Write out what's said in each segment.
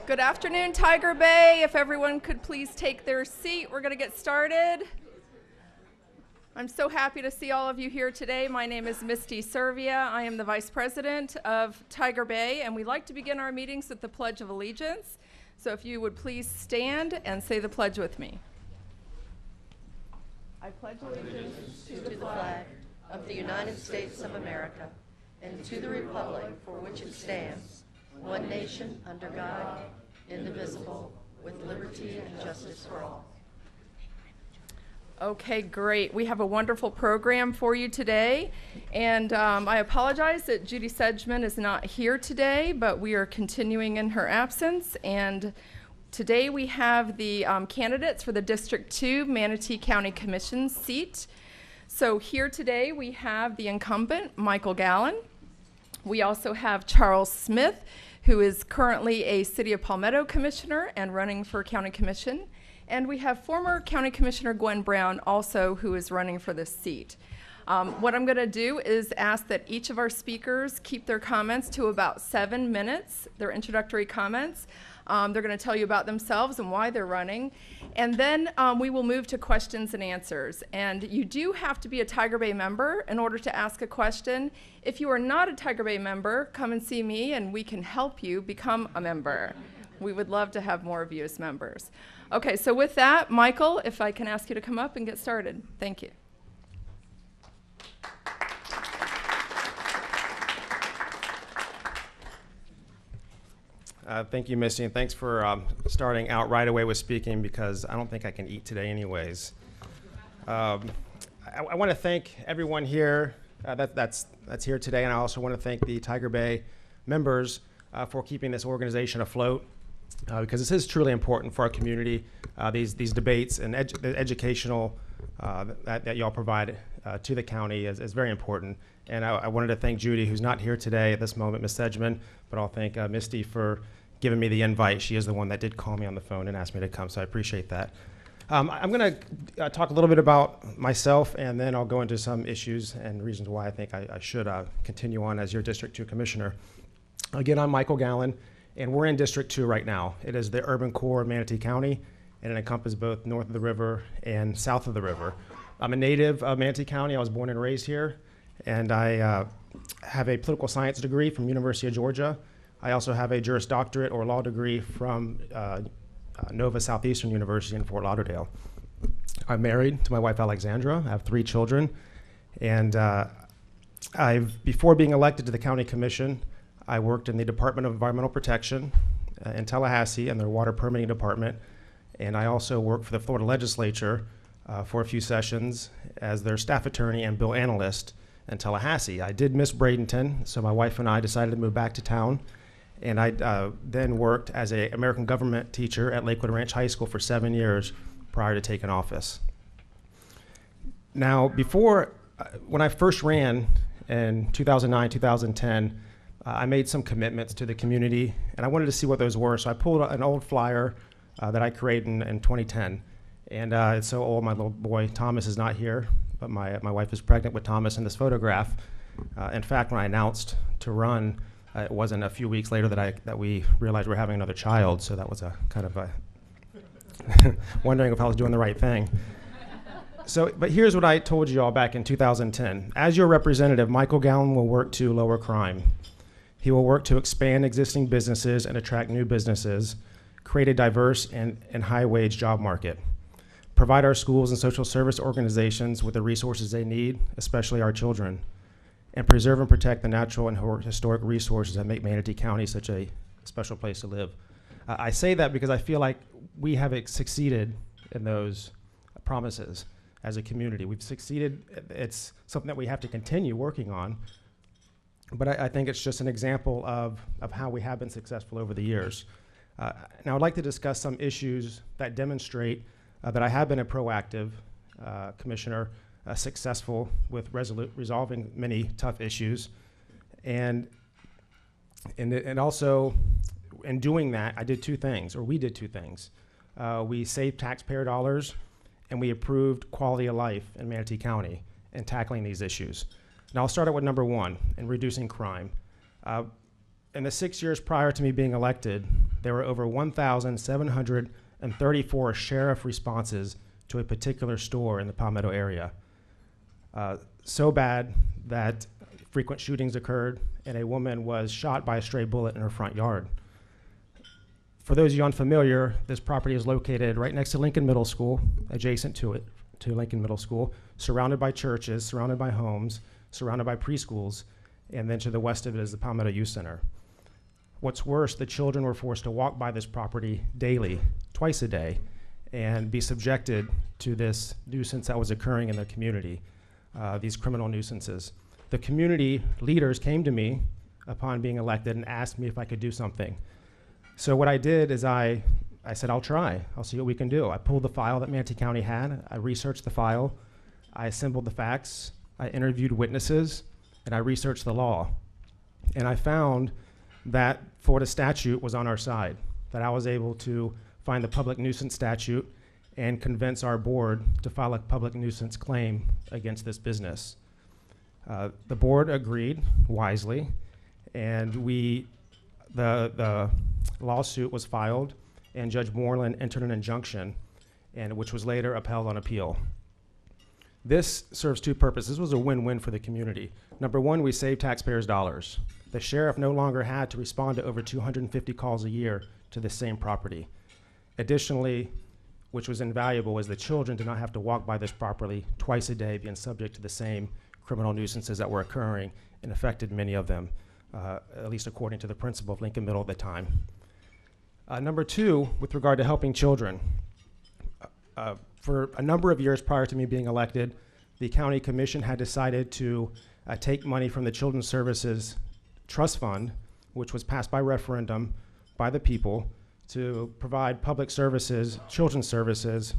Good afternoon, Tiger Bay. If everyone could please take their seat, we're going to get started. I'm so happy to see all of you here today. My name is Misty Servia. I am the Vice President of Tiger Bay, and we like to begin our meetings with the Pledge of Allegiance. So if you would please stand and say the pledge with me. I pledge allegiance to the flag of the United States of America and to the republic for which it stands, one nation under God, indivisible, with liberty and justice for all. Okay, great. We have a wonderful program for you today. And I apologize that Judy Sedgman is not here today, but we are continuing in her absence. And today we have the candidates for the District 2 Manatee County Commission seat. So here today we have the incumbent, Michael Gallen. We also have Charles Smith, who is currently a City of Palmetto Commissioner and running for County Commission. And we have former County Commissioner Gwen Brown also, who is running for this seat. What I'm going to do is ask that each of our speakers keep their comments to about 7 minutes, their introductory comments. They're going to tell you about themselves and why they're running. And then we will move to questions and answers. And you do have to be a Tiger Bay member in order to ask a question. If you are not a Tiger Bay member, come and see me and we can help you become a member. We would love to have more of you as members. Okay, so with that, Michael, if I can ask you to come up and get started. Thank you. Thank you, Misty, and thanks for starting out right away with speaking, because I don't think I can eat today anyways. I want to thank everyone here that's here today, and I also want to thank the Tiger Bay members for keeping this organization afloat, because this is truly important for our community. These debates and the educational that y'all provide to the county is very important. And I wanted to thank Judy, who's not here today at this moment, Ms. Sedgman, but I'll thank Misty for giving me the invite. She is the one that did call me on the phone and asked me to come, so I appreciate that. I'm going to talk a little bit about myself, and then I'll go into some issues and reasons why I think I should continue on as your District 2 Commissioner. Again, I'm Michael Gallen, and we're in District 2 right now. It is the urban core of Manatee County, and it encompasses both north of the river and south of the river. I'm a native of Manatee County. I was born and raised here, and I have a political science degree from University of Georgia. I also have a Juris Doctorate or law degree from Nova Southeastern University in Fort Lauderdale. I'm married to my wife, Alexandra. I have 3 children, and before being elected to the County Commission, I worked in the Department of Environmental Protection in Tallahassee in their water permitting department, and I also worked for the Florida Legislature for a few sessions as their staff attorney and bill analyst in Tallahassee. I did miss Bradenton, so my wife and I decided to move back to town, and I then worked as an American government teacher at Lakewood Ranch High School for 7 years prior to taking office. Now, when I first ran in 2009, 2010, I made some commitments to the community, and I wanted to see what those were, so I pulled an old flyer that I created in 2010. And it's so old, my little boy Thomas is not here, but my wife is pregnant with Thomas in this photograph. In fact, when I announced to run, it wasn't a few weeks later that we realized we were having another child, so that was a kind of a wondering if I was doing the right thing. But here's what I told you all back in 2010. As your representative, Michael Gallen will work to lower crime. He will work to expand existing businesses and attract new businesses, create a diverse and high-wage job market, provide our schools and social service organizations with the resources they need, especially our children, and preserve and protect the natural and historic resources that make Manatee County such a special place to live. I say that because I feel like we have succeeded in those promises as a community. We've succeeded. It's something that we have to continue working on, but I think it's just an example of how we have been successful over the years. Now I'd like to discuss some issues that demonstrate that I have been a proactive commissioner, successful with resolving many tough issues, and also in doing that, I did two things, or we did two things. We saved taxpayer dollars, and we improved quality of life in Manatee County in tackling these issues. Now, I'll start out with number one, in reducing crime. In the 6 years prior to me being elected, there were over 1,734 sheriff responses to a particular store in the Palmetto area. So bad that frequent shootings occurred, and a woman was shot by a stray bullet in her front yard. For those of you unfamiliar, this property is located right next to Lincoln Middle School, adjacent to it, to Lincoln Middle School, surrounded by churches, surrounded by homes, surrounded by preschools, and then to the west of it is the Palmetto Youth Center. What's worse, the children were forced to walk by this property daily, twice a day, and be subjected to this nuisance that was occurring in the community, these criminal nuisances. The community leaders came to me upon being elected and asked me if I could do something. So what I did is I said, I'll try. I'll see what we can do. I pulled the file that Manatee County had. I researched the file. I assembled the facts. I interviewed witnesses, and I researched the law. And I found that Florida statute was on our side, that I was able to find the public nuisance statute and convince our board to file a public nuisance claim against this business. The board agreed wisely, and the lawsuit was filed, and Judge Moreland entered an injunction, and which was later upheld on appeal. This serves two purposes. This was a win-win for the community. Number one, we saved taxpayers' dollars. The sheriff no longer had to respond to over 250 calls a year to the same property. Additionally, which was invaluable, is the children did not have to walk by this property twice a day, being subject to the same criminal nuisances that were occurring and affected many of them, at least according to the principal of Lincoln Middle at the time. Number two, with regard to helping children, for a number of years prior to me being elected, the county commission had decided to take money from the Children's Services Trust Fund, which was passed by referendum by the people, to provide public services, children's services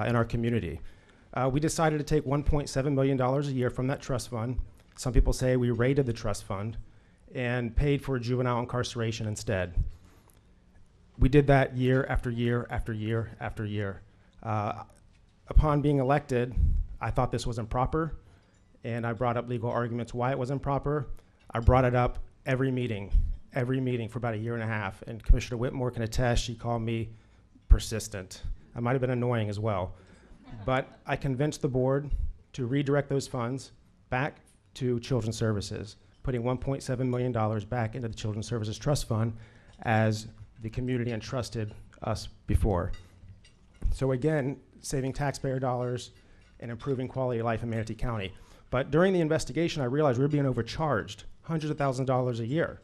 in our community. We decided to take $1.7 million a year from that trust fund. Some people say we raided the trust fund and paid for juvenile incarceration instead. We did that year after year after year after year. Upon being elected, I thought this was improper, and I brought up legal arguments why it was improper. I brought it up every meeting for about a year and a half, and Commissioner Whitmore can attest, she called me persistent. I might have been annoying as well. But I convinced the board to redirect those funds back to Children's Services, putting $1.7 million back into the Children's Services Trust Fund as the community entrusted us before. So again, saving taxpayer dollars and improving quality of life in Manatee County. But during the investigation, I realized we were being overcharged, hundreds of thousands of dollars a year.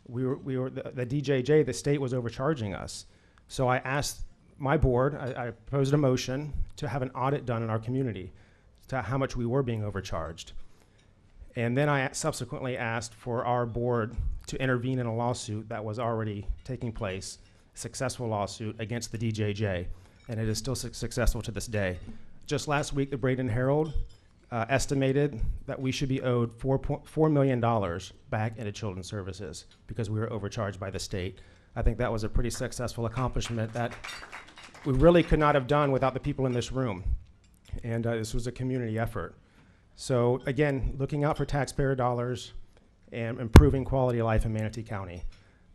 The DJJ, the state, was overcharging us. So I asked my board, I proposed a motion to have an audit done in our community to how much we were being overcharged. And then I subsequently asked for our board to intervene in a lawsuit that was already taking place, a successful lawsuit against the DJJ, and it is still successful to this day. Just last week, the Braden Herald estimated that we should be owed $4 million back into Children's Services because we were overcharged by the state. I think that was a pretty successful accomplishment that we really could not have done without the people in this room. And this was a community effort. So again, looking out for taxpayer dollars and improving quality of life in Manatee County.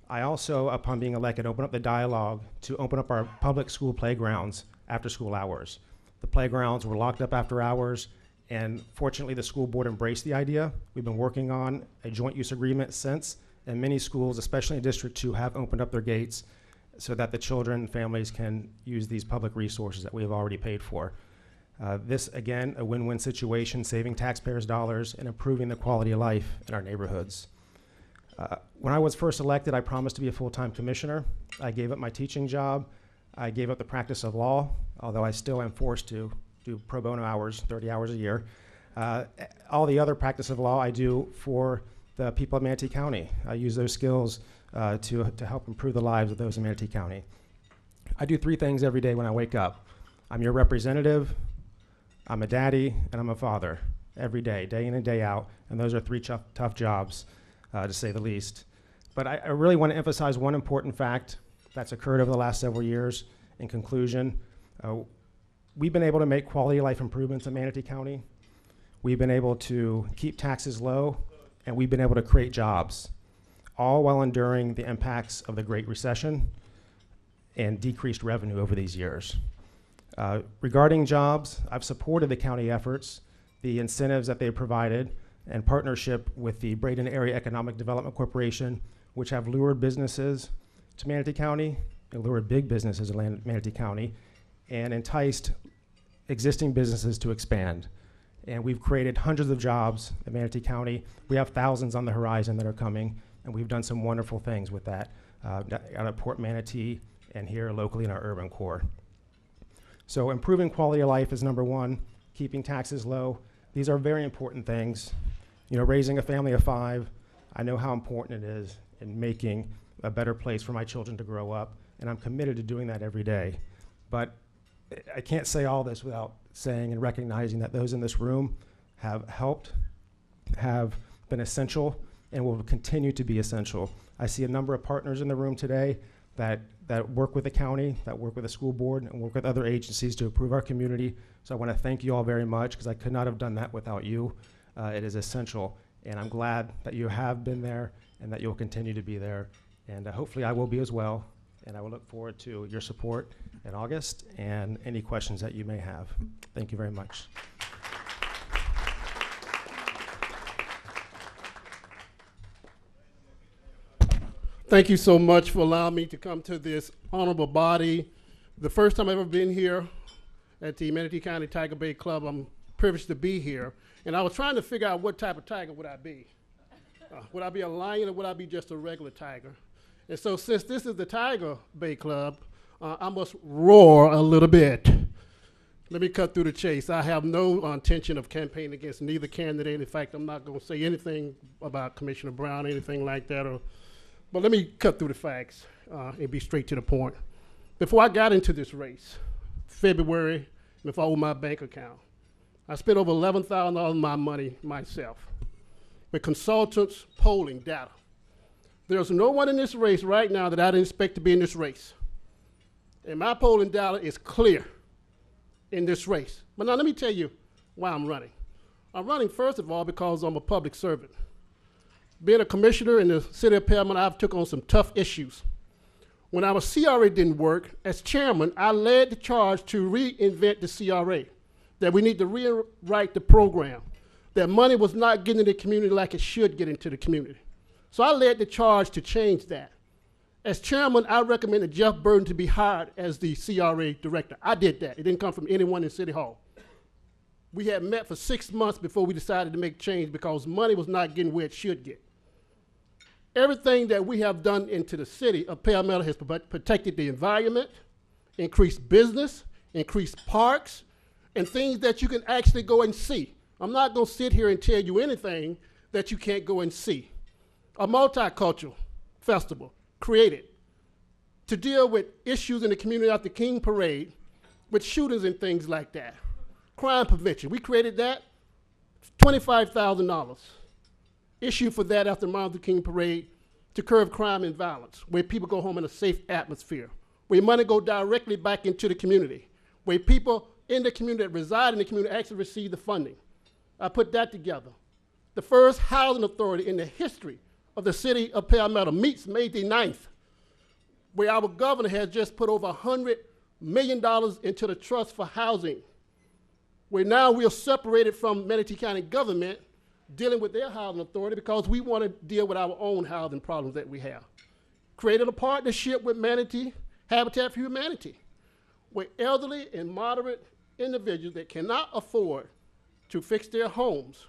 I also, upon being elected, opened up the dialogue to open up our public school playgrounds after school hours. The playgrounds were locked up after hours, and fortunately the school board embraced the idea. We've been working on a joint use agreement since, and many schools, especially in District 2, have opened up their gates so that the children and families can use these public resources that we have already paid for. This, again, a win-win situation, saving taxpayers' dollars and improving the quality of life in our neighborhoods. When I was first elected, I promised to be a full-time commissioner. I gave up my teaching job. I gave up the practice of law, although I still am forced to do pro bono hours, 30 hours a year. All the other practice of law I do for the people of Manatee County. I use those skills to help improve the lives of those in Manatee County. I do three things every day when I wake up. I'm your representative, I'm a daddy, and I'm a father every day, day in and day out. And those are three tough jobs, to say the least. But I really want to emphasize one important fact that's occurred over the last several years. In conclusion, we've been able to make quality of life improvements in Manatee County. We've been able to keep taxes low, and we've been able to create jobs, all while enduring the impacts of the Great Recession and decreased revenue over these years. Regarding jobs, I've supported the county efforts, the incentives that they've provided, and partnership with the Braden Area Economic Development Corporation, which have lured businesses to Manatee County, and lured big businesses in Manatee County, and enticed existing businesses to expand. And we've created hundreds of jobs in Manatee County. We have thousands on the horizon that are coming, and we've done some wonderful things with that out at Port Manatee and here locally in our urban core. So improving quality of life is number one, keeping taxes low. These are very important things. You know, raising a family of 5, I know how important it is in making a better place for my children to grow up, and I'm committed to doing that every day. But I can't say all this without saying and recognizing that those in this room have helped, have been essential, and will continue to be essential. I see a number of partners in the room today that work with the county, that work with the school board, and work with other agencies to improve our community. So I want to thank you all very much, because I could not have done that without you. It is essential, and I'm glad that you have been there and that you'll continue to be there. And hopefully I will be as well. And I will look forward to your support in August and any questions that you may have. Thank you very much. Thank you so much for allowing me to come to this honorable body. The first time I've ever been here at the Manatee County Tiger Bay Club. I'm privileged to be here. And I was trying to figure out what type of tiger would I be. Would I be a lion, or would I be just a regular tiger? And so since this is the Tiger Bay Club, I must roar a little bit. Let me cut through the chase. I have no intention of campaigning against neither candidate. In fact, I'm not going to say anything about Commissioner Brown, anything like that. But let me cut through the facts and be straight to the point. Before I got into this race, February, before I opened my bank account, I spent over $11,000 of my money myself with consultants, polling data. There's no one in this race right now that I didn't expect to be in this race. And my polling data is clear in this race. But now let me tell you why I'm running. I'm running, first of all, because I'm a public servant. Being a commissioner in the city of Palmetto, I've took on some tough issues. When our CRA didn't work, as chairman, I led the charge to reinvent the CRA, that we need to rewrite the program, that money was not getting into the community like it should get into the community. So I led the charge to change that. As chairman, I recommended Jeff Burton to be hired as the CRA director. I did that. It didn't come from anyone in City Hall. We had met for 6 months before we decided to make change because money was not getting where it should get. Everything that we have done into the city of Palmetto has protected the environment, increased business, increased parks, and things that you can actually go and see. I'm not going to sit here and tell you anything that you can't go and see. A multicultural festival created to deal with issues in the community after King Parade with shootings and things like that. Crime prevention, we created that, $25,000 issued for that after Martin Luther King Parade to curb crime and violence, where people go home in a safe atmosphere, where money go directly back into the community, where people in the community that reside in the community actually receive the funding. I put that together. The first housing authority in the history of the city of Palmetto meets May the 9th, where our governor has just put over $100 million into the trust for housing, where now we are separated from Manatee County government dealing with their housing authority because we want to deal with our own housing problems that we have. Created a partnership with Manatee, Habitat for Humanity, where elderly and moderate individuals that cannot afford to fix their homes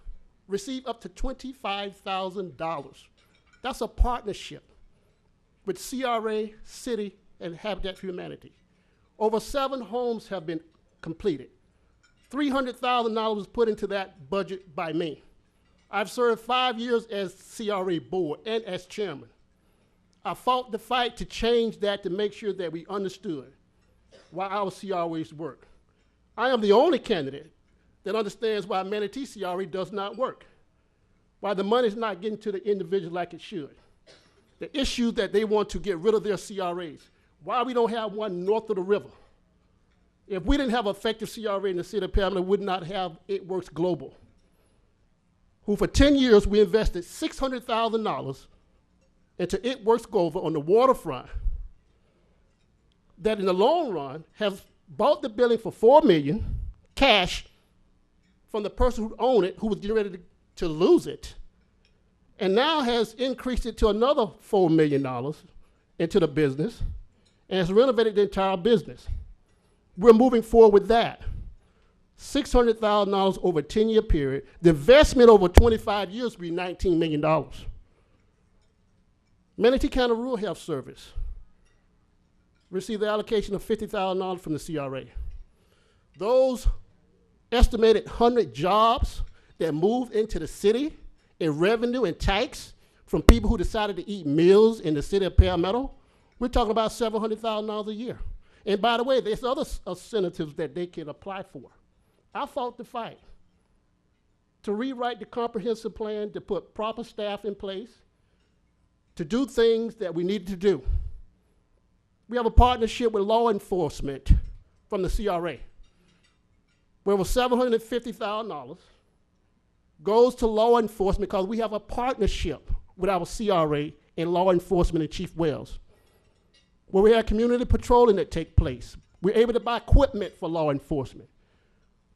receive up to $25,000. That's a partnership with CRA, City, and Habitat for Humanity. Over 7 homes have been completed. $300,000 was put into that budget by me. I've served 5 years as CRA board and as chairman. I fought the fight to change that to make sure that we understood why our CRAs work. I am the only candidate that understands why Manatee CRA does not work, why the money's not getting to the individual like it should. the issue that they want to get rid of their CRAs. Why we don't have one north of the river? If we didn't have an effective CRA in the city of Palmetto, we would not have It Works Global, who for 10 years we invested $600,000 into It Works Global on the waterfront, that in the long run has bought the building for $4 million cash from the person who owned it, who was getting ready to lose it, and now has increased it to another $4 million into the business, and has renovated the entire business. We're moving forward with that. $600,000 over a 10-year period. The investment over 25 years will be $19 million. Manatee County Rural Health Service received the allocation of $50,000 from the CRA. Those estimated 100 jobs that moved into the city in revenue and tax from people who decided to eat meals in the city of Palmetto, we're talking about several $100,000 a year. And by the way, there's other incentives that they can apply for. I fought the fight to rewrite the comprehensive plan, to put proper staff in place, to do things that we needed to do. We have a partnership with law enforcement from the CRA, where over $750,000 goes to law enforcement because we have a partnership with our CRA and law enforcement in Chief Wells, where we have community patrolling that take place. We're able to buy equipment for law enforcement.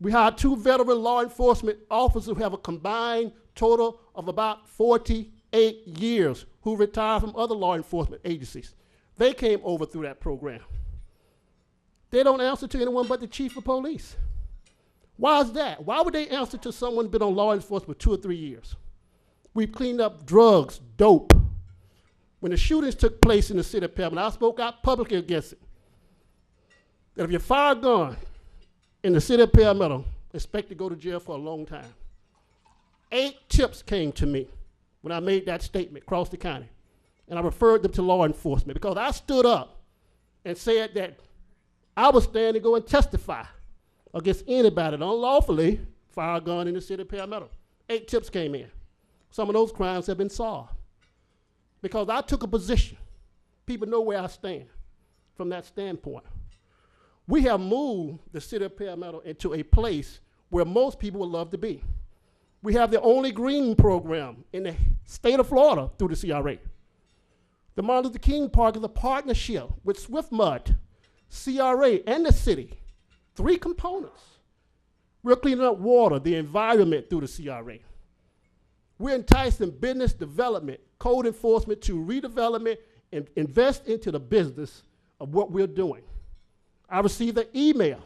We hired 2 veteran law enforcement officers who have a combined total of about 48 years who retired from other law enforcement agencies. They came over through that program. They don't answer to anyone but the chief of police. Why is that? Why would they answer to someone who's been on law enforcement for 2 or 3 years? We've cleaned up drugs, dope. When the shootings took place in the city of Palmetto, I spoke out publicly against it. That if you fire a gun in the city of Palmetto, expect to go to jail for a long time. 8 tips came to me when I made that statement across the county. And I referred them to law enforcement because I stood up and said that I was standing to go and testify against anybody that unlawfully fire a gun in the city of Palmetto. 8 tips came in. Some of those crimes have been solved because I took a position. People know where I stand from that standpoint. We have moved the city of Palmetto into a place where most people would love to be. We have the only green program in the state of Florida through the CRA. The Martin Luther King Park is a partnership with SwiftMud, CRA, and the city. 3 components. We're cleaning up water, the environment through the CRA. We're enticing business development, code enforcement to redevelopment and invest into the business of what we're doing. I received an email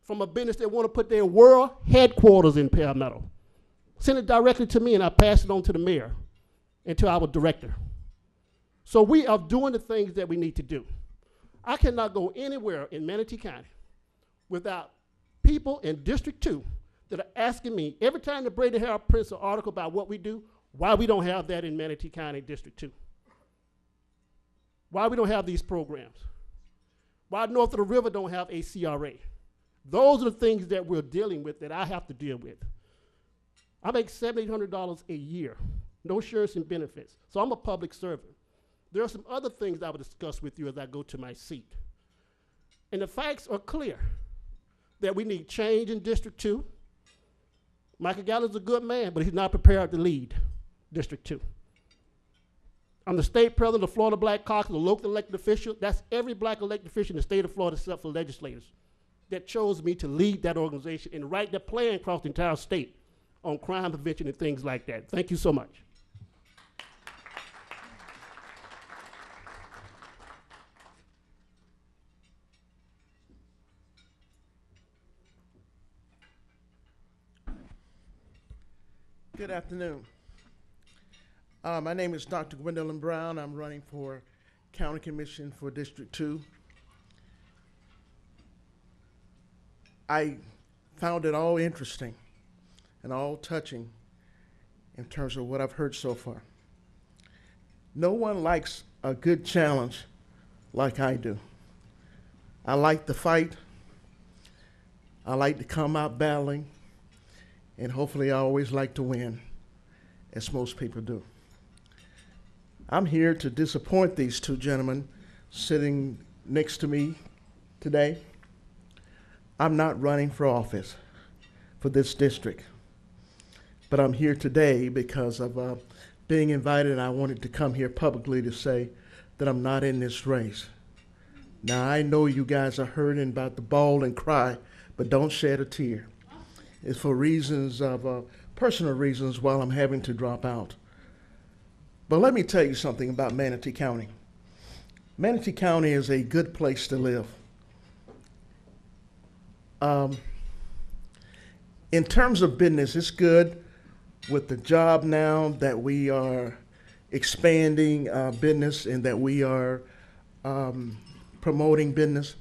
from a business that want to put their world headquarters in Palmetto. Sent it directly to me and I passed it on to the mayor and to our director. So we are doing the things that we need to do. I cannot go anywhere in Manatee County without people in District 2 that are asking me, every time the Brady Herald prints an article about what we do, why we don't have that in Manatee County District 2. Why we don't have these programs. Why north of the river don't have a CRA. Those are the things that we're dealing with that I have to deal with. I make $7,800 a year, no insurance and benefits, so I'm a public servant. There are some other things I will discuss with you as I go to my seat. And the facts are clear that we need change in District 2. Michael Gallen's a good man, but he's not prepared to lead District 2. I'm the state president of Florida Black Caucus, a local elected official. That's every black elected official in the state of Florida except for legislators that chose me to lead that organization and write the plan across the entire state on crime prevention and things like that. Thank you so much. Good afternoon. My name is Dr. Gwendolyn Brown. I'm running for County Commission for District 2. I found it all interesting and all touching in terms of what I've heard so far. No one likes a good challenge like I do. I like the fight. I like to come out battling. And hopefully I always like to win, as most people do. I'm here to disappoint these two gentlemen sitting next to me today. I'm not running for office for this district, but I'm here today because of being invited, and I wanted to come here publicly to say that I'm not in this race. Now, I know you guys are hurting about the bawl and cry, but don't shed a tear. It's for reasons of personal reasons why I'm having to drop out. But let me tell you something about Manatee County. Manatee County is a good place to live. In terms of business, it's good with the job now that we are expanding business and that we are promoting business.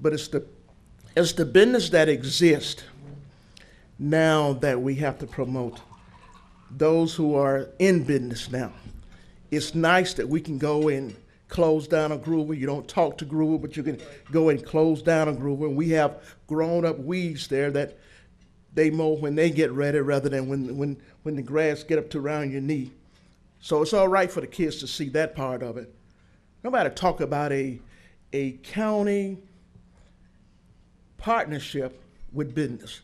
But it's the business that exists now that we have to promote. Those who are in business now. It's nice that we can go and close down a groover. You don't talk to groover, but you can go and close down a groover. And we have grown-up weeds there that they mow when they get ready rather than when the grass get up to around your knee. So it's all right for the kids to see that part of it. Nobody talk about a county partnership with business.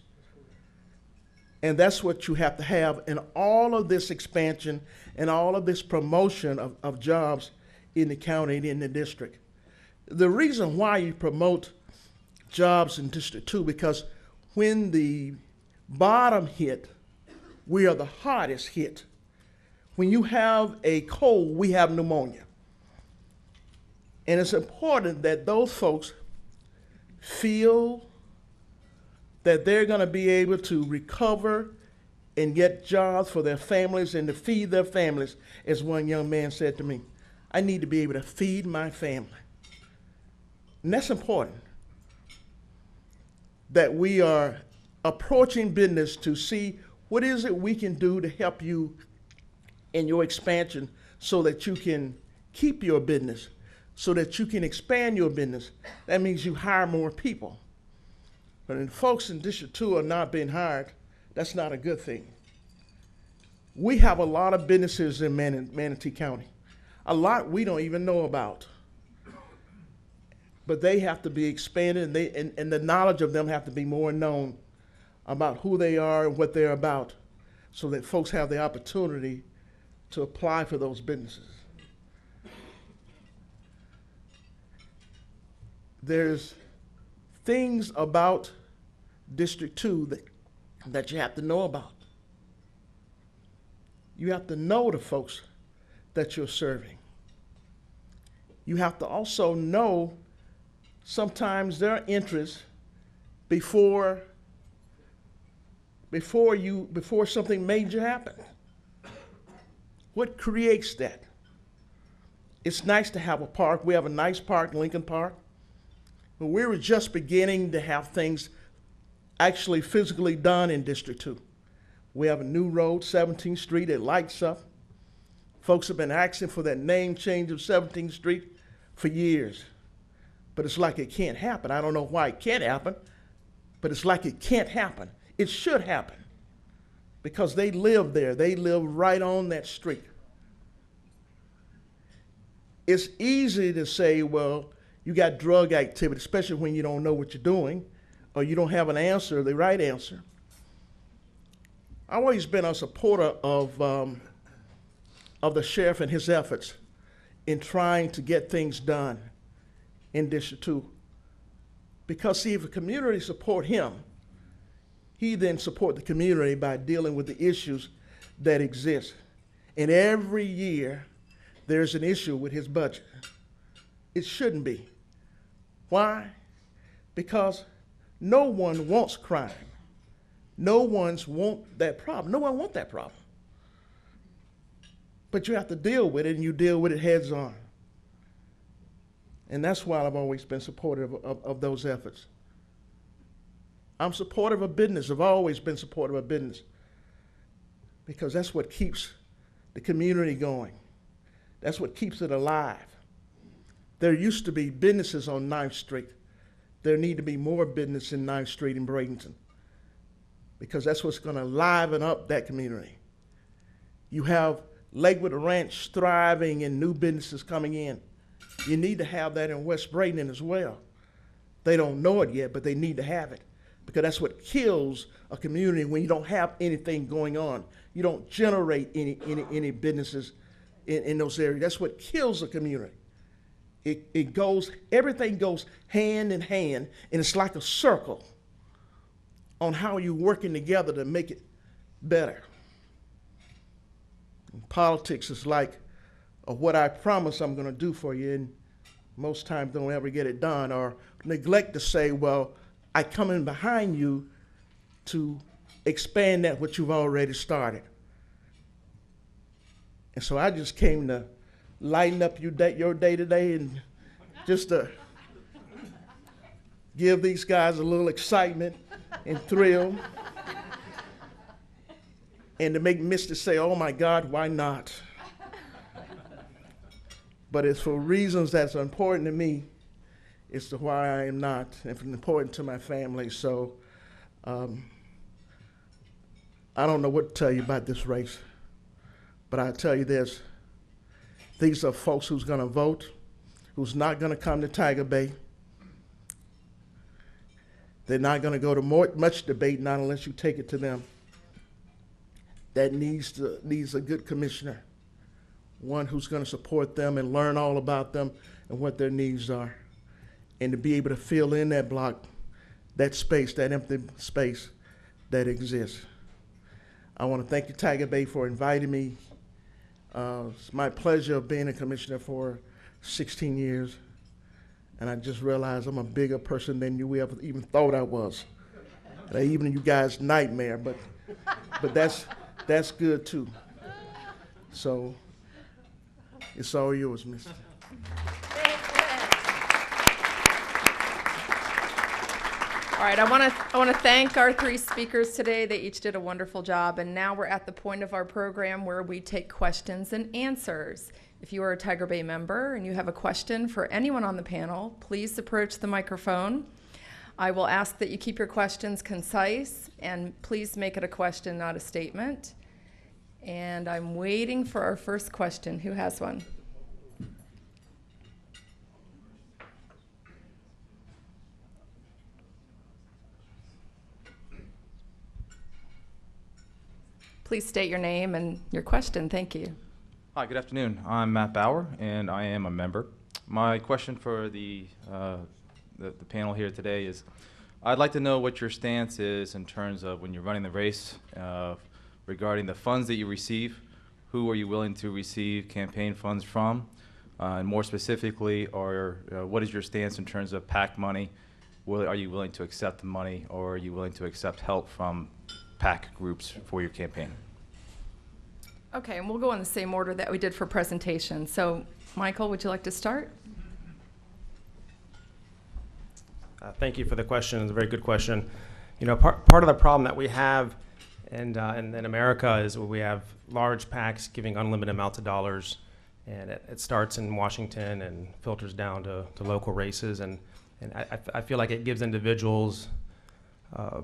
And that's what you have to have in all of this expansion and all of this promotion of jobs in the county and in the district. The reason why you promote jobs in District 2, because when the bottom hit, we are the hardest hit. When you have a cold, we have pneumonia. And it's important that those folks feel that they're going to be able to recover and get jobs for their families and to feed their families. As one young man said to me, I need to be able to feed my family. And that's important, that we are approaching business to see what is it we can do to help you in your expansion so that you can keep your business, so that you can expand your business. That means you hire more people. But if folks in District 2 are not being hired, that's not a good thing. We have a lot of businesses in Manatee County, a lot we don't even know about. But they have to be expanded, and the knowledge of them have to be more known about who they are and what they're about, so that folks have the opportunity to apply for those businesses. There's things about District 2 that you have to know about. You have to know the folks that you're serving. You have to also know sometimes their interests before something major happens. What creates that? It's nice to have a park. We have a nice park, Lincoln Park. But we were just beginning to have things actually physically done in District 2. We have a new road, 17th Street, it lights up. Folks have been asking for that name change of 17th Street for years. But it's like it can't happen. I don't know why it can't happen, but it's like it can't happen. It should happen because they live there. They live right on that street. It's easy to say, well, you got drug activity, especially when you don't know what you're doing or you don't have an answer, the right answer. I've always been a supporter of the sheriff and his efforts in trying to get things done in District 2. Because see, if a community support him, he then support the community by dealing with the issues that exist. And every year, there's an issue with his budget. It shouldn't be. Why? Because no one wants crime. No one wants that problem. No one wants that problem. But you have to deal with it, and you deal with it heads on. And that's why I've always been supportive of those efforts. I'm supportive of business. I've always been supportive of business because that's what keeps the community going. That's what keeps it alive. There used to be businesses on 9th Street. There need to be more business in 9th Street in Bradenton because that's what's going to liven up that community. You have Lakewood Ranch thriving and new businesses coming in. You need to have that in West Braden as well. They don't know it yet, but they need to have it, because that's what kills a community when you don't have anything going on. You don't generate any businesses in those areas. That's what kills a community. Everything goes hand in hand, and it's like a circle on how you're working together to make it better. And politics is like what I promise I'm going to do for you, and most times don't ever get it done, or neglect to say, well, I come in behind you to expand that what you've already started. And so I just came to lighten up your day today, and just to give these guys a little excitement and thrill, and to make Mr. say, oh my God, why not? But it's for reasons that's important to me. It's to why I am not, and it's important to my family. So I don't know what to tell you about this race, but I'll tell you this. These are folks who's going to vote, who's not going to come to Tiger Bay. They're not going to go to much debate, not unless you take it to them. That needs a good commissioner, one who's going to support them and learn all about them and what their needs are, and to be able to fill in that block, that space, that empty space that exists. I want to thank you, Tiger Bay, for inviting me. It's my pleasure of being a commissioner for 16 years, and I just realized I'm a bigger person than you ever even thought I was. Even you guys' nightmare, but that's good too. So it's all yours, mister. All right, I want to thank our three speakers today. They each did a wonderful job, and now we're at the point of our program where we take questions and answers. If you are a Tiger Bay member and you have a question for anyone on the panel, please approach the microphone. I will ask that you keep your questions concise, and please make it a question, not a statement. And I'm waiting for our first question. Who has one? Please state your name and your question. Thank you. Hi, good afternoon. I'm Matt Bauer, and I am a member. My question for the panel here today is, I'd like to know what your stance is in terms of when you're running the race regarding the funds that you receive. Who are you willing to receive campaign funds from? And more specifically, what is your stance in terms of PAC money? Are you willing to accept the money, or are you willing to accept help from PAC groups for your campaign? Okay, and we'll go in the same order that we did for presentation. So, Michael, would you like to start? Thank you for the question. It's a very good question. You know, part of the problem that we have in America is we have large PACs giving unlimited amounts of dollars, and it starts in Washington and filters down to local races, and I feel like it gives individuals a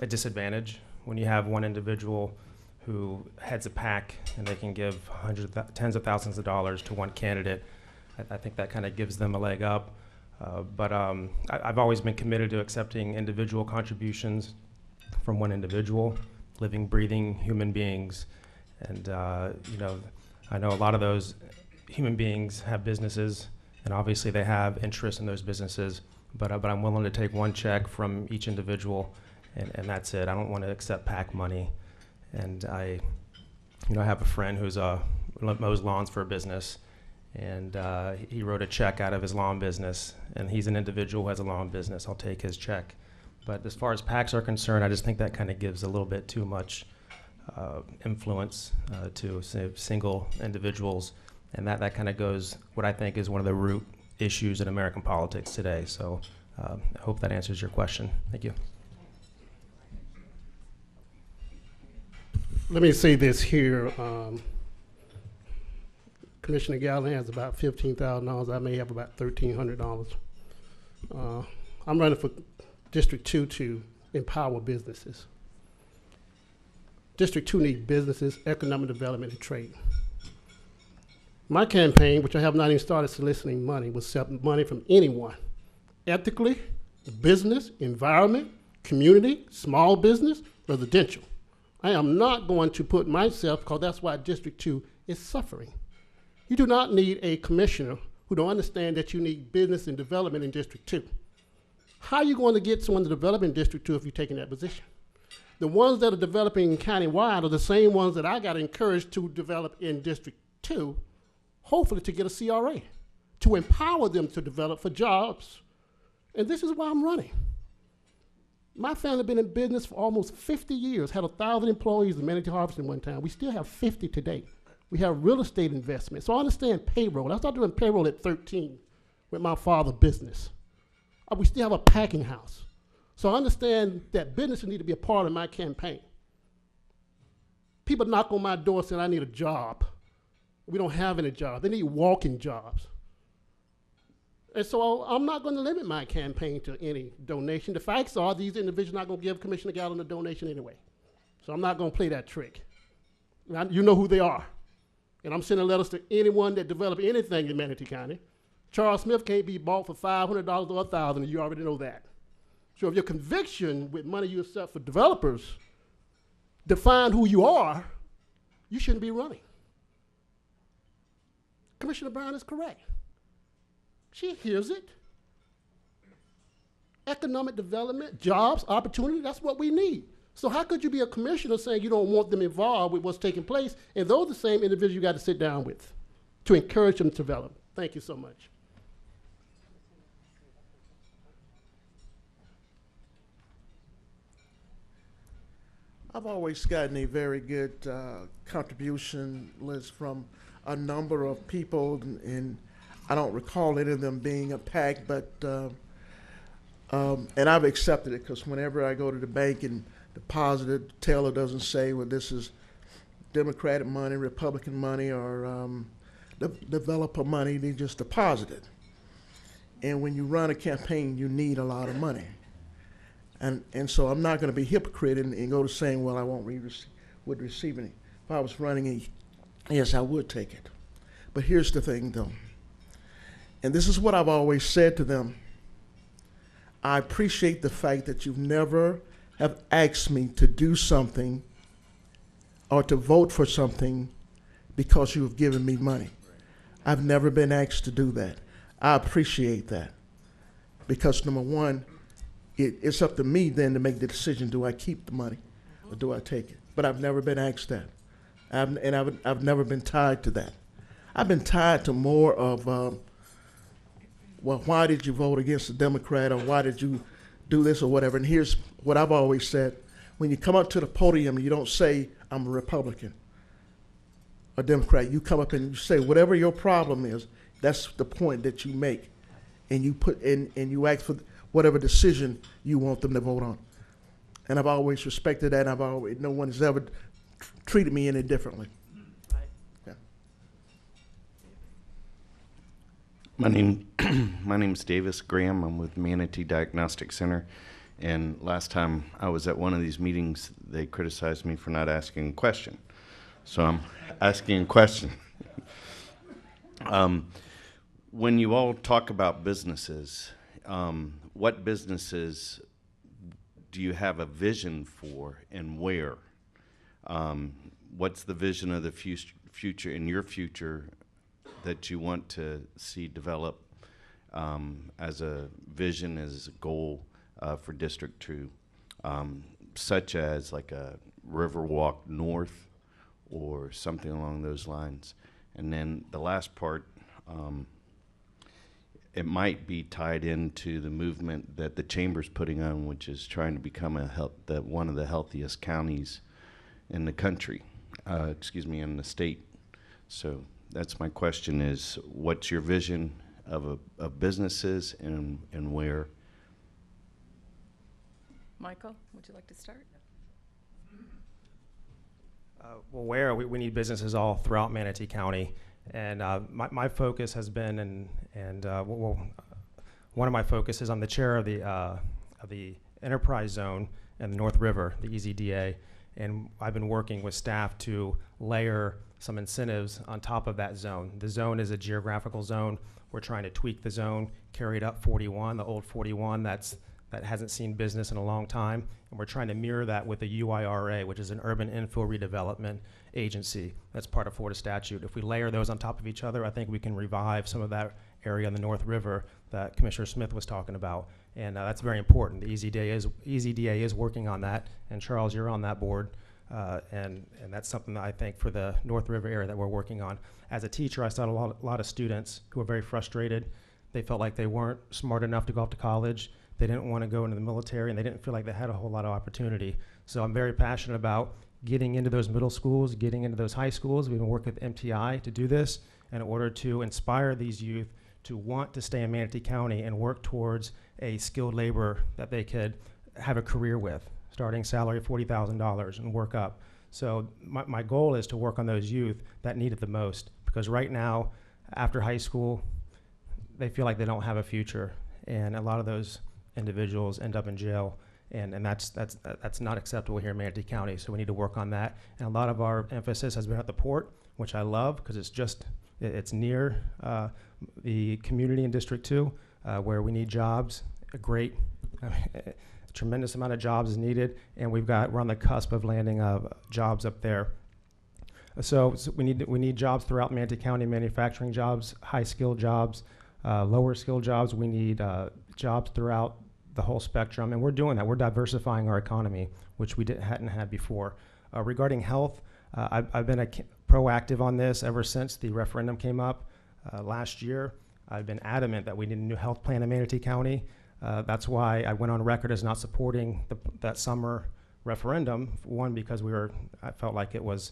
disadvantage when you have one individual who heads a PAC and they can give tens of thousands of dollars to one candidate. I think that kind of gives them a leg up. But I've always been committed to accepting individual contributions from one individual, living, breathing human beings. And you know, I know a lot of those human beings have businesses, and obviously they have interest in those businesses. But I'm willing to take one check from each individual, and that's it. I don't want to accept PAC money. And I have a friend who's mows lawns for a business, and he wrote a check out of his lawn business, and he's an individual who has a lawn business. I'll take his check. But as far as PACs are concerned, I just think that kind of gives a little bit too much influence to single individuals, and that kind of goes what I think is one of the root issues in American politics today. So I hope that answers your question. Thank you. Let me say this here. Commissioner Gallen has about $15,000. I may have about $1,300. I'm running for District 2 to empower businesses. District 2 needs businesses, economic development, and trade. My campaign, which I have not even started soliciting money, was accept money from anyone, ethically, business, environment, community, small business, residential. I am not going to put myself, because that's why District 2 is suffering. You do not need a commissioner who don't understand that you need business and development in District 2. How are you going to get someone to develop in District 2 if you're taking that position? The ones that are developing countywide are the same ones that I got encouraged to develop in District 2, hopefully to get a CRA, to empower them to develop for jobs. And this is why I'm running. My family has been in business for almost 50 years, had 1,000 employees in Manatee Harvesting one time. We still have 50 today. We have real estate investment. So I understand payroll. I started doing payroll at 13 with my father's business. We still have a packing house. So I understand that businesses need to be a part of my campaign. People knock on my door saying, I need a job. We don't have any jobs. They need walking jobs. And so I'm not going to limit my campaign to any donation. The facts are these individuals are not going to give Commissioner Gallen a donation anyway. So I'm not going to play that trick. You know who they are. And I'm sending letters to anyone that develop anything in Manatee County. Charles Smith can't be bought for $500 or $1,000, and you already know that. So if your conviction with money you accept for developers define who you are, you shouldn't be running. Commissioner Brown is correct. She hears it. Economic development, jobs, opportunity, that's what we need. So how could you be a commissioner saying you don't want them involved with what's taking place, and those are the same individuals you got to sit down with to encourage them to develop? Thank you so much. I've always gotten a very good contribution list from a number of people, and I don't recall any of them being a PAC, but and I've accepted it because whenever I go to the bank and deposit it, the teller doesn't say, well, this is Democratic money, Republican money, or developer money. They just deposit it. And when you run a campaign, you need a lot of money. And so I'm not going to be a hypocrite and go to saying, well, I would receive any. If I was running, yes, I would take it. But here's the thing, though. And this is what I've always said to them. I appreciate the fact that you've never have asked me to do something or to vote for something because you have given me money. I've never been asked to do that. I appreciate that. Because number one, it's up to me then to make the decision, do I keep the money or do I take it? But I've never been asked that. I've never been tied to that. I've been tied to more of, well, why did you vote against the Democrat, or why did you do this or whatever? And here's what I've always said. When you come up to the podium, you don't say, I'm a Republican or Democrat. You come up and you say, whatever your problem is, that's the point that you make. And you put in, and you ask for whatever decision you want them to vote on. And I've always respected that, and no one has ever treated me any differently. Right. Yeah. My name's Davis Graham. I'm with Manatee Diagnostic Center. And last time I was at one of these meetings, they criticized me for not asking a question. So I'm asking a question. When you all talk about businesses, what businesses do you have a vision for, and where? What's the vision of the future, in your future, that you want to see develop as a vision, as a goal for District 2, such as like a Riverwalk North or something along those lines? And then the last part, it might be tied into the movement that the Chamber's putting on, which is trying to become one of the healthiest counties in the country, in the state. So that's my question: is what's your vision of businesses and where? Michael, would you like to start? Well, where we need businesses all throughout Manatee County. And my focus has been, one of my focuses, I'm the chair of the enterprise zone in the North River, the EZDA, And I've been working with staff to layer some incentives on top of that zone. The zone is a geographical zone. We're trying to tweak the zone, carry it up 41, the old 41 that hasn't seen business in a long time. And we're trying to mirror that with the UIRA, which is an urban infill redevelopment agency. That's part of Florida statute. If we layer those on top of each other, I think we can revive some of that area on the North River that Commissioner Smith was talking about. And that's very important. The EZDA is working on that. And Charles, you're on that board. And that's something that I think for the North River area that we're working on. As a teacher, I saw a lot of students who were very frustrated. They felt like they weren't smart enough to go off to college. They didn't want to go into the military, and they didn't feel like they had a whole lot of opportunity. So I'm very passionate about getting into those middle schools, getting into those high schools. We've been working with MTI to do this in order to inspire these youth to want to stay in Manatee County and work towards a skilled labor that they could have a career with, starting salary of $40,000 and work up. So my goal is to work on those youth that need it the most, because right now, after high school, they feel like they don't have a future, and a lot of those individuals end up in jail, and that's not acceptable here in Manatee County. So we need to work on that. And a lot of our emphasis has been at the port, which I love because it's near the community in District 2, where we need jobs. A tremendous amount of jobs is needed, and we're on the cusp of landing jobs up there. So we need jobs throughout Manatee County, manufacturing jobs, high-skilled jobs, lower-skilled jobs. We need jobs throughout the whole spectrum, and we're doing that. We're diversifying our economy, which we hadn't had before. Regarding health, I've been proactive on this ever since the referendum came up last year. I've been adamant that we need a new health plan in Manatee County. That's why I went on record as not supporting that summer referendum. One, because I felt like it was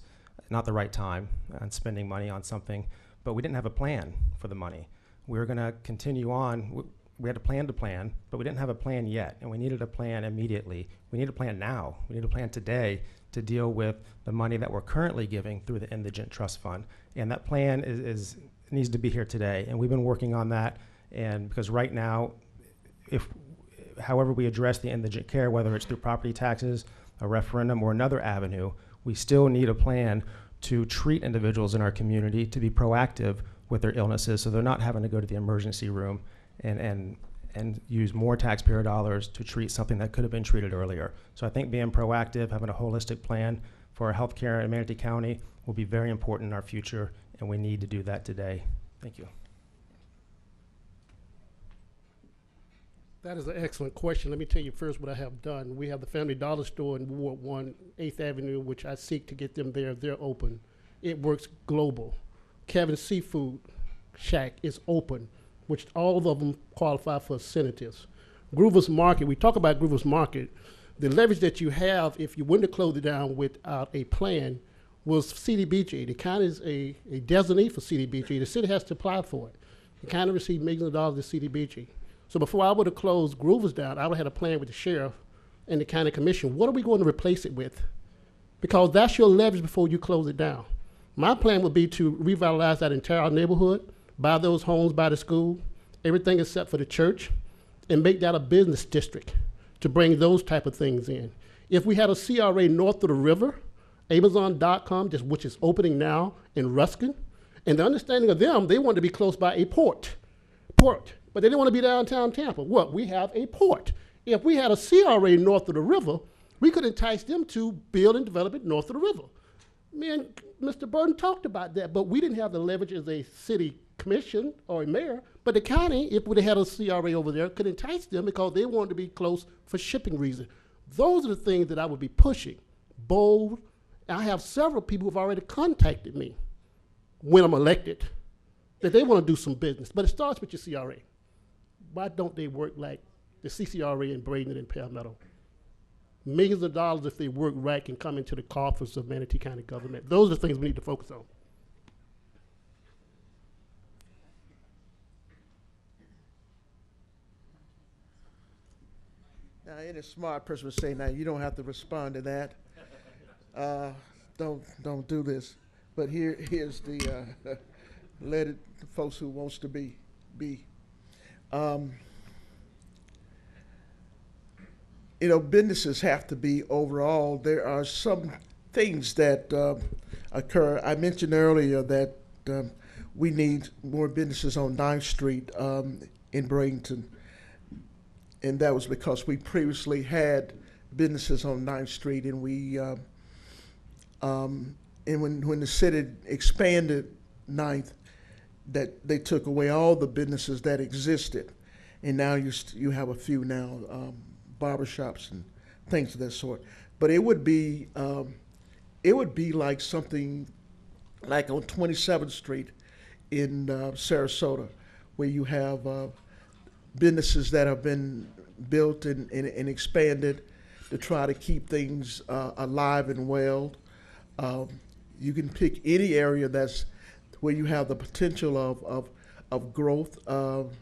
not the right time and spending money on something, but we didn't have a plan for the money. We were going to continue on. We had a plan to plan, but we didn't have a plan yet, and we needed a plan immediately. We need a plan now. We need a plan today to deal with the money that we're currently giving through the Indigent Trust Fund, and that plan needs to be here today, and we've been working on that. And because right now, however we address the indigent care, whether it's through property taxes, a referendum, or another avenue, we still need a plan to treat individuals in our community to be proactive with their illnesses, so they're not having to go to the emergency room and use more taxpayer dollars to treat something that could have been treated earlier. So I think being proactive, having a holistic plan for our health care in Manatee County will be very important in our future, and we need to do that today. Thank you. That is an excellent question. Let me tell you first what I have done. We have the Family Dollar Store in Ward 1, 8th Avenue, which I seek to get them there. They're open. It works global. Kevin's Seafood Shack is open, which all of them qualify for incentives. Groover's Market, we talk about Groover's Market. The leverage that you have if you went to close it down without a plan was CDBG. The county is a designee for CDBG. The city has to apply for it. The county received millions of dollars in CDBG. So before I would have closed Groover's down, I would have had a plan with the sheriff and the county commission. What are we going to replace it with? Because that's your leverage before you close it down. My plan would be to revitalize that entire neighborhood, buy those homes by the school, everything except for the church, and make that a business district to bring those type of things in. If we had a CRA north of the river, Amazon.com, which is opening now in Ruskin, and the understanding of them, they want to be close by a port, but they didn't want to be downtown Tampa. Well, we have a port. If we had a CRA north of the river, we could entice them to build and develop it north of the river. Me and Mr. Burton talked about that, but we didn't have the leverage as a city commission or a mayor. But the county, if we had a CRA over there, could entice them because they wanted to be close for shipping reasons. Those are the things that I would be pushing. Bold. I have several people who've already contacted me when I'm elected that they want to do some business. But it starts with your CRA. Why don't they work like the CCRA in Braden and Palmetto? Millions of dollars, if they work right, can come into the coffers of Manatee County government. Those are the things we need to focus on. Now, any smart person would say, now, you don't have to respond to that. Don't do this. But here's the, let it, the folks who wants to be. businesses have to be overall. There are some things that occur. I mentioned earlier that we need more businesses on 9th Street in Bradenton, and that was because we previously had businesses on 9th Street, and and when the city expanded 9th, that they took away all the businesses that existed, and now you have a few now, barbershops and things of that sort. But it would be like something like on 27th Street in Sarasota, where you have businesses that have been built and expanded to try to keep things alive and well. You can pick any area that's where you have the potential of growth, of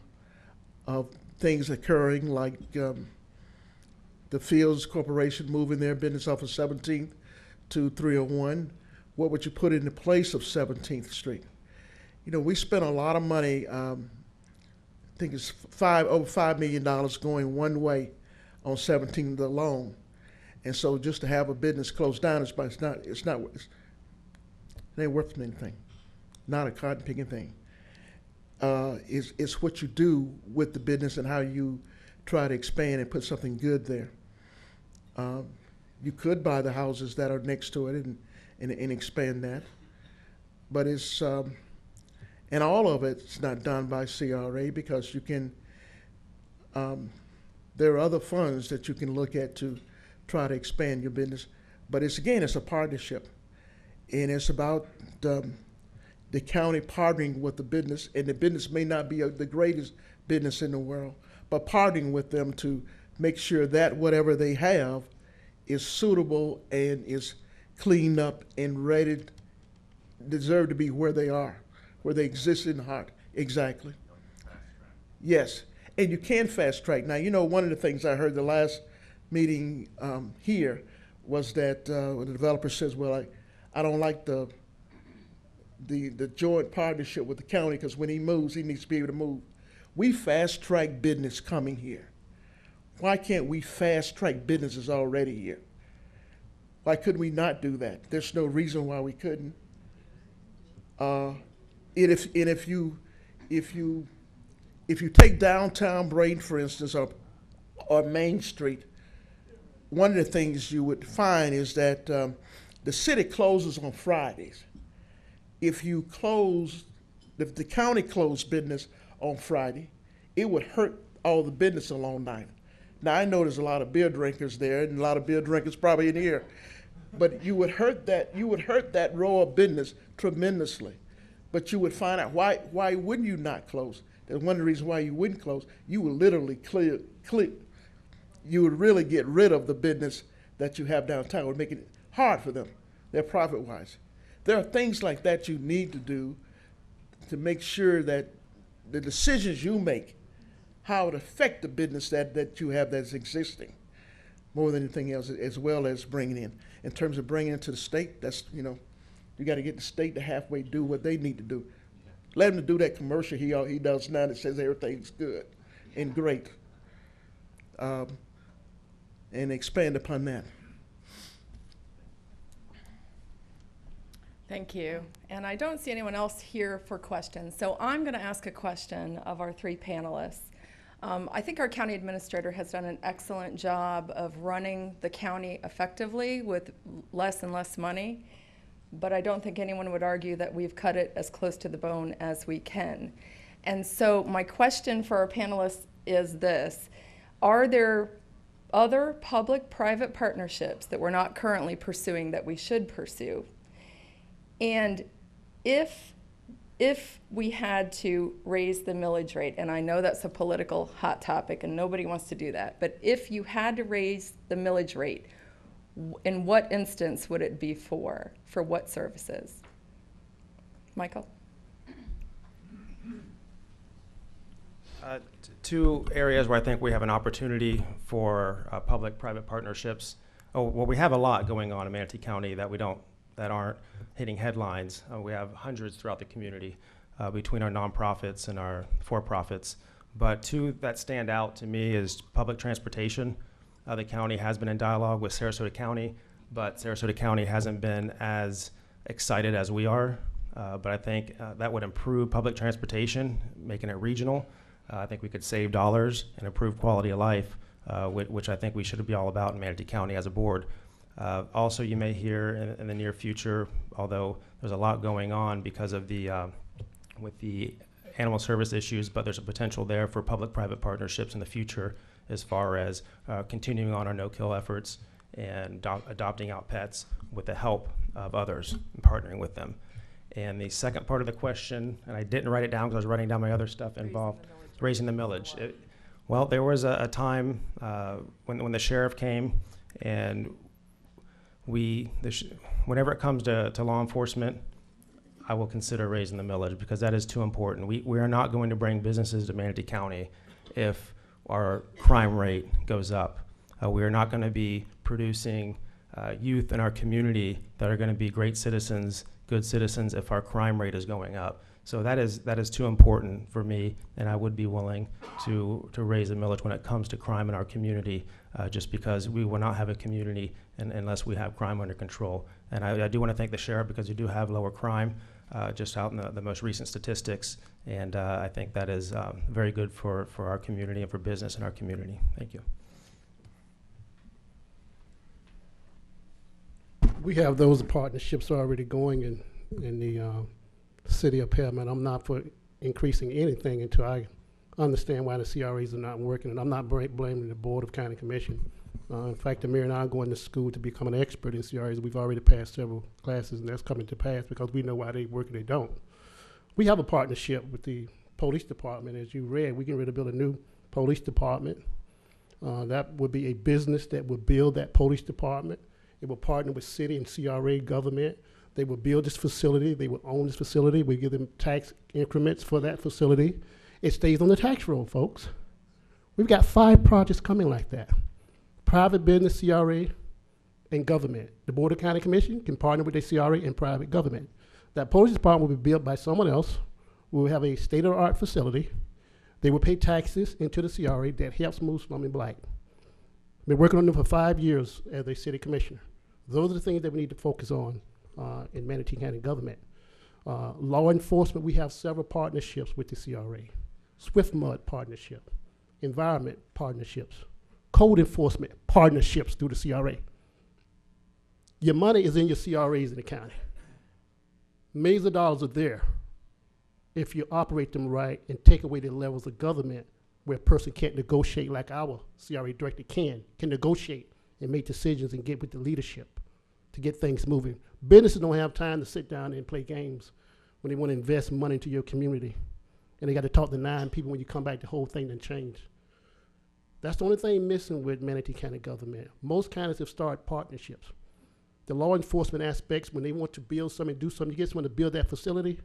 things occurring, like the Fields Corporation moving their business off of 17th to 301. What would you put in the place of 17th Street? We spent a lot of money. I think it's over $5 million going one way on 17th alone, and so just to have a business closed down it ain't worth anything. Not a cotton picking thing. It's what you do with the business and how you try to expand and put something good there. You could buy the houses that are next to it and expand that, but it's and all of it's not done by CRA because you can. There are other funds that you can look at to try to expand your business, but it's a partnership, and it's about the county partnering with the business, and the business may not be the greatest business in the world, but partnering with them to make sure that whatever they have is suitable and is cleaned up and ready, deserve to be where they are, where they exist in the heart. Exactly. Yes, and you can fast track. Now, one of the things I heard the last meeting here was that the developer says, well, I don't like the joint partnership with the county because when he moves, he needs to be able to move. We fast track business coming here. Why can't we fast track businesses already here? Why couldn't we not do that? There's no reason why we couldn't. If you take downtown Bradenton, for instance, or Main Street, one of the things you would find is that the city closes on Fridays. If the county closed business on Friday, it would hurt all the business along 9th. Now, I know there's a lot of beer drinkers there, and a lot of beer drinkers probably in here, but you would hurt that row of business tremendously. But you would find out why wouldn't you not close? That's one of the reasons why you wouldn't close. You would literally clear. You would really get rid of the business that you have downtown. It would make it hard for them, their profit-wise. There are things like that you need to do to make sure that the decisions you make, how it affect the business that you have that's existing, more than anything else, as well as bringing in. In terms of bringing it to the state, that's, you got to get the state to halfway do what they need to do. Let him to do that commercial he does now that says everything's good and great, and expand upon that. Thank you. And I don't see anyone else here for questions, so I'm going to ask a question of our three panelists. I think our county administrator has done an excellent job of running the county effectively with less and less money, but I don't think anyone would argue that we've cut it as close to the bone as we can. And so my question for our panelists is this: are there other public-private partnerships that we're not currently pursuing that we should pursue? And if we had to raise the millage rate, and I know that's a political hot topic and nobody wants to do that, but if you had to raise the millage rate, in what instance would it be for? For what services? Michael? Two areas where I think we have an opportunity for public-private partnerships. Well, we have a lot going on in Manatee County that aren't hitting headlines. We have hundreds throughout the community between our nonprofits and our for-profits. But two that stand out to me is public transportation. The county has been in dialogue with Sarasota County, but Sarasota County hasn't been as excited as we are. But I think that would improve public transportation, making it regional. I think we could save dollars and improve quality of life, which I think we should be all about in Manatee County as a board. Also, you may hear in the near future, although there's a lot going on because of with the animal service issues, but there's a potential there for public-private partnerships in the future as far as continuing on our no-kill efforts and adopting out pets with the help of others and partnering with them. And the second part of the question, and I didn't write it down because I was writing down my other stuff involved, raising the millage. Well, there was a time when the sheriff came, and whenever it comes to law enforcement, I will consider raising the millage because that is too important. We are not going to bring businesses to Manatee County if our crime rate goes up. We are not going to be producing youth in our community that are going to be great citizens, good citizens, if our crime rate is going up. So that is too important for me, and I would be willing to raise the millage when it comes to crime in our community, just because we will not have a community unless we have crime under control. And I do want to thank the sheriff because you do have lower crime, just out in the most recent statistics, and I think that is very good for our community and for business in our community. Thank you. We have those partnerships already going in the city of Palmetto. I'm not for increasing anything until I understand why the CRAs are not working, and I'm not blaming the Board of County Commission. In fact, the mayor and I are going to school to become an expert in CRAs. We've already passed several classes, and that's coming to pass because we know why they work and they don't. We have a partnership with the police department. As you read, we're getting ready to build a new police department. That would be a business that would build that police department. It will partner with city and CRA government. They will build this facility. They will own this facility. We give them tax increments for that facility. It stays on the tax roll, folks. We've got 5 projects coming like that. Private business, CRA, and government. The Board of County Commission can partner with the CRA and private government. That police department will be built by someone else. We will have a state-of-the-art facility. They will pay taxes into the CRA that helps move Slum and Blight. I've been working on them for 5 years as a city commissioner. Those are the things that we need to focus on in Manatee County government. Law enforcement, we have several partnerships with the CRA. Swift Mud partnership, environment partnerships, code enforcement partnerships through the CRA. Your money is in your CRAs in the county. Millions of dollars are there if you operate them right and take away the levels of government where a person can't negotiate like our CRA director can negotiate and make decisions and get with the leadership to get things moving. Businesses don't have time to sit down and play games when they want to invest money into your community. And they got to talk to 9 people when you come back, the whole thing done changed. That's the only thing missing with Manatee County government. Most counties have started partnerships. The law enforcement aspects, when they want to build something, do something, you get someone to build that facility,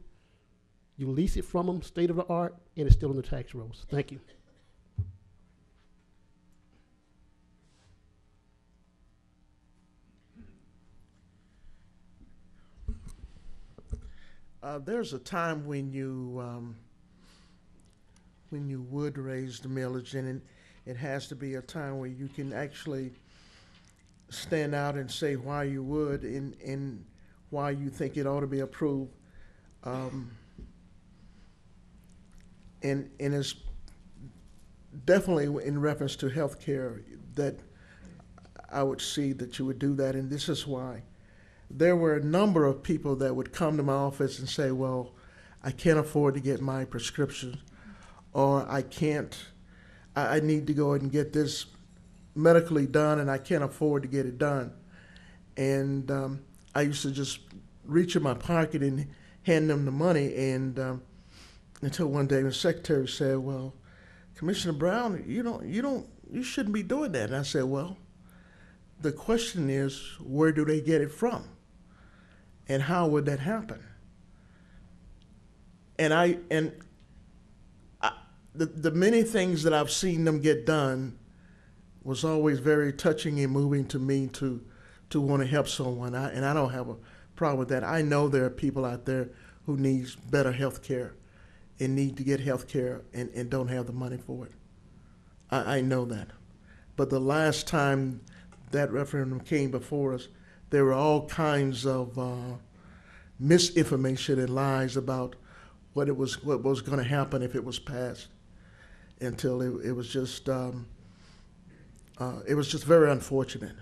you lease it from them, state of the art, and it's still on the tax rolls. Thank you. There's a time when you would raise the millage, and it has to be a time where you can actually stand out and say why you would and why you think it ought to be approved. And it's definitely in reference to health care that I would see that you would do that, and this is why. There were a number of people that would come to my office and say, well, I can't afford to get my prescriptions, or I need to go and get this medically done and I can't afford to get it done. And I used to just reach in my pocket and hand them the money, and until one day the secretary said, well, Commissioner Brown, you shouldn't be doing that. And I said, well, the question is, where do they get it from? And how would that happen? And the many things that I've seen them get done was always very touching and moving to me to want to help someone. And I don't have a problem with that. I know there are people out there who need better health care and need to get health care and don't have the money for it. I know that. But the last time that referendum came before us, there were all kinds of misinformation and lies about what was going to happen if it was passed. Until it was just very unfortunate,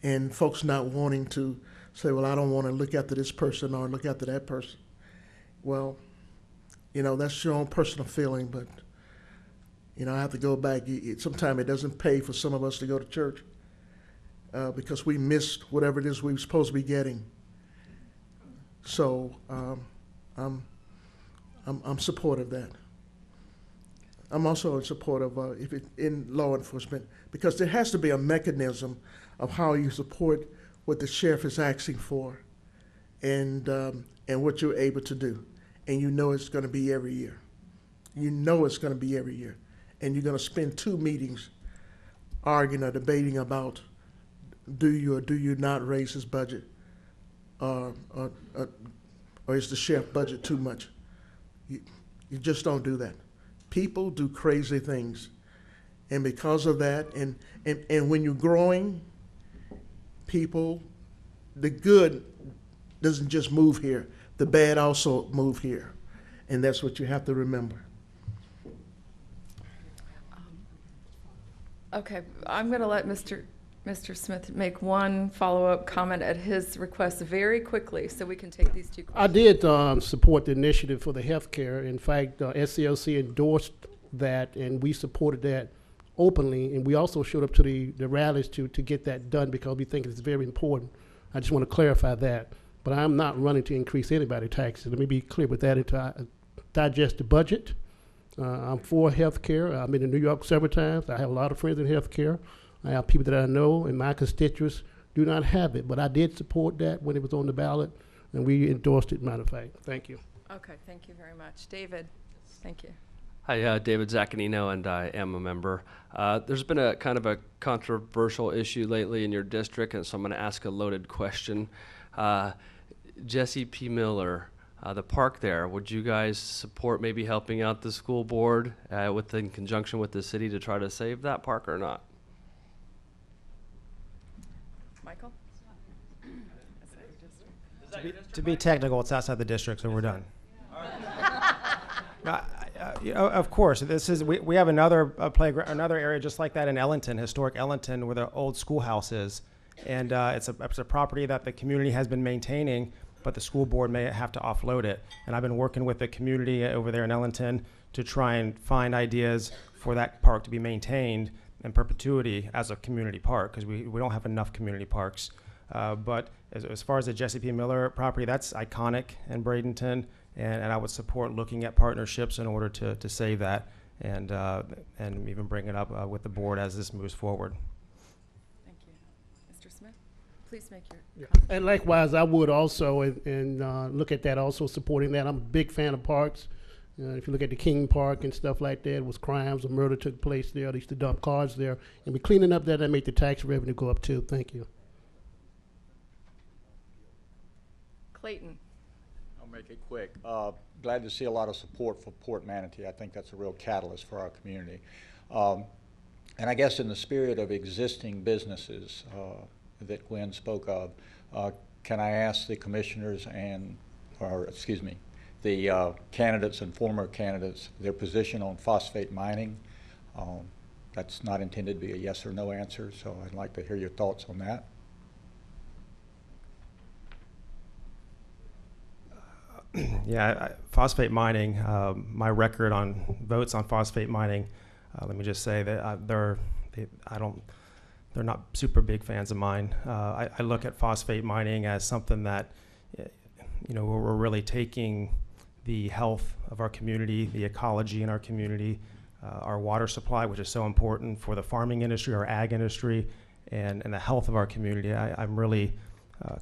and folks not wanting to say, well, I don't want to look after this person or look after that person. Well, that's your own personal feeling, but I have to go back. Sometimes it doesn't pay for some of us to go to church because we missed whatever it is we were supposed to be getting. So I'm supportive of that. I'm also in support of in law enforcement, because there has to be a mechanism of how you support what the sheriff is asking for, and what you're able to do, and it's going to be every year. It's going to be every year, and you're going to spend 2 meetings arguing or debating about do you or do you not raise his budget, or is the sheriff budget too much? You just don't do that. People do crazy things, and because of that, and when you're growing, the good doesn't just move here, the bad also move here, and that's what you have to remember. Okay, I'm going to let Mr. Smith make one follow-up comment at his request very quickly, so we can take these 2 questions. I did support the initiative for the health care. In fact, SCLC endorsed that, and we supported that openly, and we also showed up to the rallies to get that done because we think it's very important. I just want to clarify that. But I'm not running to increase anybody's taxes. Let me be clear with that. To digest the budget, I'm for health care. I've been in New York several times. I have a lot of friends in health care. I have people that I know, and my constituents do not have it. But I did support that when it was on the ballot, and we endorsed it, matter of fact. Thank you. Okay, thank you very much. David, thank you. Hi, David Zaccanino, and I am a member. There's been a kind of a controversial issue lately in your district, and so I'm going to ask a loaded question. Jesse P. Miller, the park there, would you guys support maybe helping out the school board in conjunction with the city to try to save that park or not? Michael? To be technical, it's outside the district, so we're done. Of course, we have another playground, another area just like that in Ellington, historic Ellington, where the old schoolhouse is, and it's a property that the community has been maintaining, but the school board may have to offload it. And I've been working with the community over there in Ellington to try and find ideas for that park to be maintained in perpetuity as a community park, because we don't have enough community parks. But as far as the Jesse P. Miller property, that's iconic in Bradenton, and I would support looking at partnerships in order to save that and even bring it up with the board as this moves forward. Thank you. Mr. Smith, please make your Yeah. And likewise, I would also and look at that, also supporting that. I'm a big fan of parks. If you look at the King Park and stuff like that, it was crimes, a murder took place there. They used to dump cars there. And we're cleaning up that make the tax revenue go up too. Thank you. Clayton. I'll make it quick. Glad to see a lot of support for Port Manatee. I think that's a real catalyst for our community. And I guess in the spirit of existing businesses that Gwen spoke of, can I ask the commissioners the candidates and former candidates their position on phosphate mining? That's not intended to be a yes or no answer, so I'd like to hear your thoughts on that. Yeah, phosphate mining, my record on votes on phosphate mining, let me just say that they're not super big fans of mine. I look at phosphate mining as something that, we're really taking the health of our community, the ecology in our community, our water supply, which is so important for the farming industry, our ag industry, and the health of our community. I'm really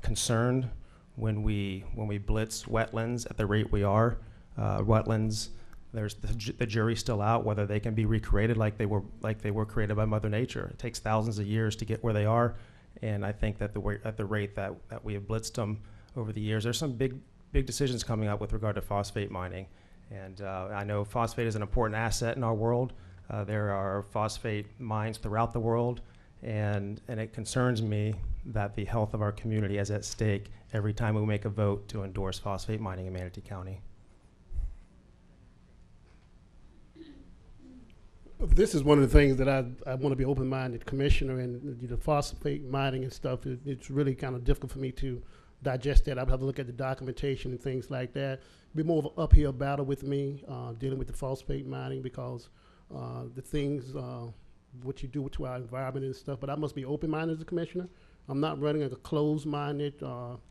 concerned when we blitz wetlands at the rate we are. Wetlands, there's the jury's still out whether they can be recreated like they were created by Mother Nature. It takes thousands of years to get where they are, and I think that at the rate that we have blitzed them over the years, there's some big decisions coming up with regard to phosphate mining. And I know phosphate is an important asset in our world. There are phosphate mines throughout the world, and it concerns me that the health of our community is at stake every time we make a vote to endorse phosphate mining in Manatee County. This is one of the things that I want to be open-minded commissioner, and the phosphate mining and stuff, it's really kind of difficult for me to digest that. I would have to look at the documentation and things like that. It'd be more of an uphill battle with me dealing with the phosphate mining because the things, what you do to our environment and stuff, but I must be open-minded as a commissioner. I'm not running a closed-minded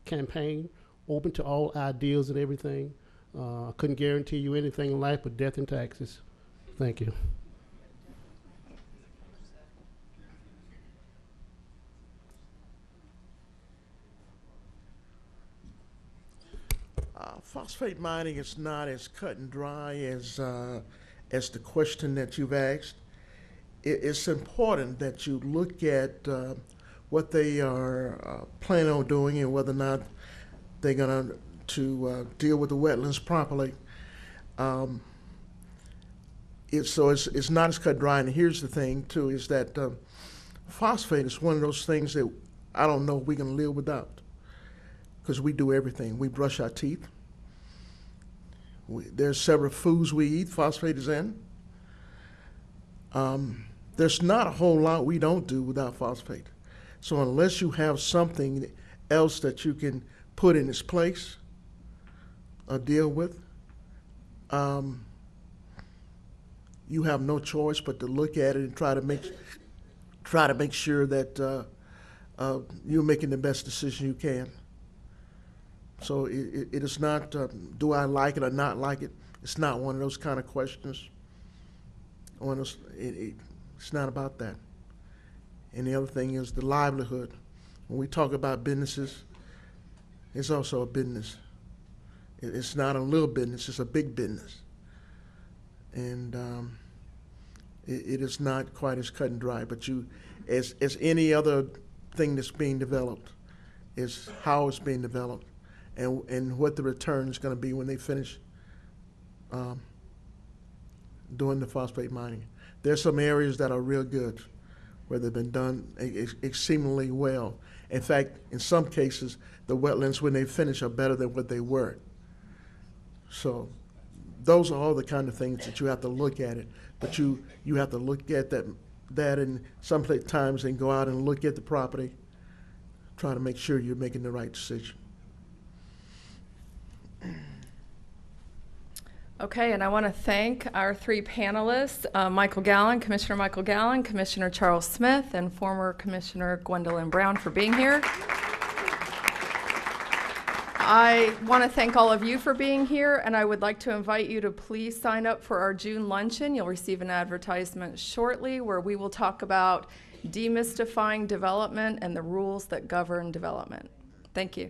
campaign, open to all ideas and everything. I couldn't guarantee you anything in life but death and taxes. Thank you. Phosphate mining is not as cut and dry as the question that you've asked. It's important that you look at what they are planning on doing and whether or not they're going to deal with the wetlands properly. It's not as cut and dry. And here's the thing too: is that phosphate is one of those things that I don't know if we can live without, because we do everything. We brush our teeth. There's several foods we eat, phosphate is in. There's not a whole lot we don't do without phosphate. So unless you have something else that you can put in its place or deal with, you have no choice but to look at it and try to make sure that you're making the best decision you can. So it is not, do I like it or not like it? It's not one of those kind of questions. It's not about that. And the other thing is the livelihood. When we talk about businesses, it's also a business. It's not a little business, it's a big business. And it is not quite as cut and dry, but as any other thing that's being developed, is how it's being developed. And what the return is going to be when they finish doing the phosphate mining. There's some areas that are real good, where they've been done exceedingly well. In fact, in some cases, the wetlands when they finish are better than what they were. So those are all the kind of things that you have to look at it. But you have to look at that in some times and go out and look at the property, try to make sure you're making the right decision. Okay, and I want to thank our three panelists, Michael Gallen, Commissioner Michael Gallen, Commissioner Charles Smith, and former Commissioner Gwendolyn Brown for being here. I want to thank all of you for being here, and I would like to invite you to please sign up for our June luncheon. You'll receive an advertisement shortly where we will talk about demystifying development and the rules that govern development. Thank you.